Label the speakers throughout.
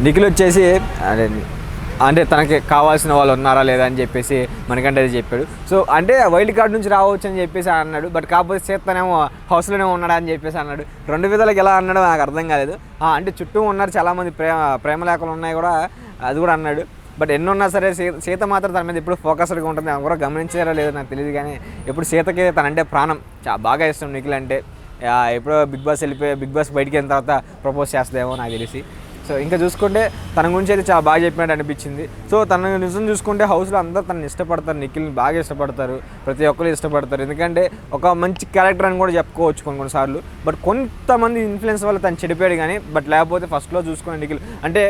Speaker 1: నిఖిల్ వచ్చేసి అంటే తనకి కావాల్సిన వాళ్ళు ఉన్నారా లేదా అని చెప్పేసి మనకంటే అది చెప్పాడు. సో అంటే వైల్డ్ కార్డ్ నుంచి రావచ్చు అని చెప్పేసి అన్నాడు. బట్ కాకపోతే చేతనేమో హౌస్లోనే ఉన్నాడా అని చెప్పేసి అన్నాడు. రెండు విధాలకు ఎలా అన్నాడో నాకు అర్థం కాలేదు. అంటే చుట్టూ ఉన్నారు చాలామంది ప్రేమ లేఖలు ఉన్నాయి కూడా, అది కూడా అన్నాడు. బట్ ఎన్ని ఉన్నా సరే సీత మాత్రం తన మీద ఎప్పుడు ఫోకస్డ్గా ఉంటుంది. ఆమె కూడా గమనించారో లేదో నాకు తెలియదు, కానీ ఎప్పుడు సీతకి తనంటే ప్రాణం, బాగా ఇష్టం నిఖిల్ అంటే. ఎప్పుడో బిగ్ బాస్ బయటికి వెళ్ళిన తర్వాత ప్రపోజ్ చేస్తుందేమో నాకు తెలిసి. సో ఇంకా చూసుకుంటే తన గురించి అయితే చాలా బాగా చెప్పినట్టు అనిపించింది. సో తన నిజం చూసుకుంటే హౌస్లో అందరూ తనని ఇష్టపడతారు, నిఖిల్ని బాగా ఇష్టపడతారు, ప్రతి ఒక్కరు ఇష్టపడతారు. ఎందుకంటే ఒక మంచి క్యారెక్టర్ అని కూడా చెప్పుకోవచ్చు కొన్నిసార్లు. బట్ కొంతమంది ఇన్ఫ్లుయెన్స్ వల్ల తను చెడిపోయాడు కానీ, బట్ లేకపోతే ఫస్ట్లో చూసుకునే నిఖిల్ అంటే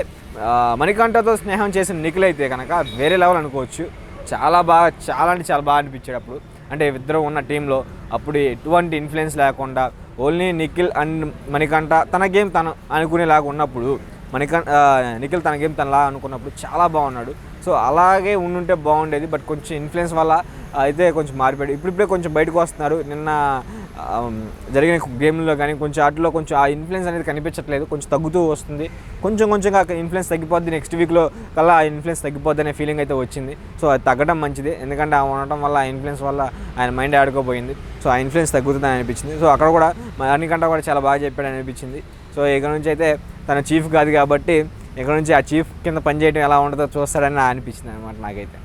Speaker 1: మణికంఠతో స్నేహం చేసిన నిఖిల్ అయితే కనుక వేరే లెవెల్ అనుకోవచ్చు. చాలా అంటే చాలా బాగా అనిపించాడు అప్పుడు. అంటే ఇద్దరు ఉన్న టీంలో అప్పుడు ఎటువంటి ఇన్ఫ్లుయెన్స్ లేకుండా ఓన్లీ నిఖిల్ అండ్ మణికంఠ తన గేమ్ తను అనుకునేలాగా ఉన్నప్పుడు, నిఖిల్ తన గేమ్ తనలా అనుకున్నప్పుడు చాలా బాగున్నాడు. సో అలాగే ఉండుంటే బాగుండేది. బట్ కొంచెం ఇన్ఫ్లుయెన్స్ వల్ల అయితే కొంచెం మారిపోయాడు. ఇప్పుడిప్పుడే కొంచెం బయటకు వస్తున్నారు. నిన్న జరిగిన గేమ్లో కానీ కొంచెం వాటిలో కొంచెం ఆ ఇన్ఫ్లుయెన్స్ అనేది కనిపించట్లేదు, కొంచెం తగ్గుతూ వస్తుంది. కొంచెంగా ఇన్ఫ్లుయెన్స్ తగ్గిపోద్ది, నెక్స్ట్ వీక్లో కల్లా ఆ ఇన్ఫ్లుయెన్స్ తగ్గిపోద్ది అనే ఫీలింగ్ అయితే వచ్చింది. సో అది తగ్గడం మంచిది, ఎందుకంటే ఆ ఉండటం వల్ల ఆ ఇన్ఫ్లుయెన్స్ వల్ల ఆయన మైండ్ ఆడుకోపోయింది. సో ఆ ఇన్ఫ్లుయెన్స్ తగ్గుతుందని అనిపించింది. సో అక్కడ కూడా అన్నికంటే కూడా చాలా బాగా చెప్పాడు అనిపించింది. సో ఇక్కడ నుంచి అయితే తన చీఫ్ కాదు కాబట్టి ఇక్కడ నుంచి ఆ చీఫ్ కింద పనిచేయడం ఎలా ఉంటుందో చూస్తాడని అనిపించింది అనమాట నాకైతే.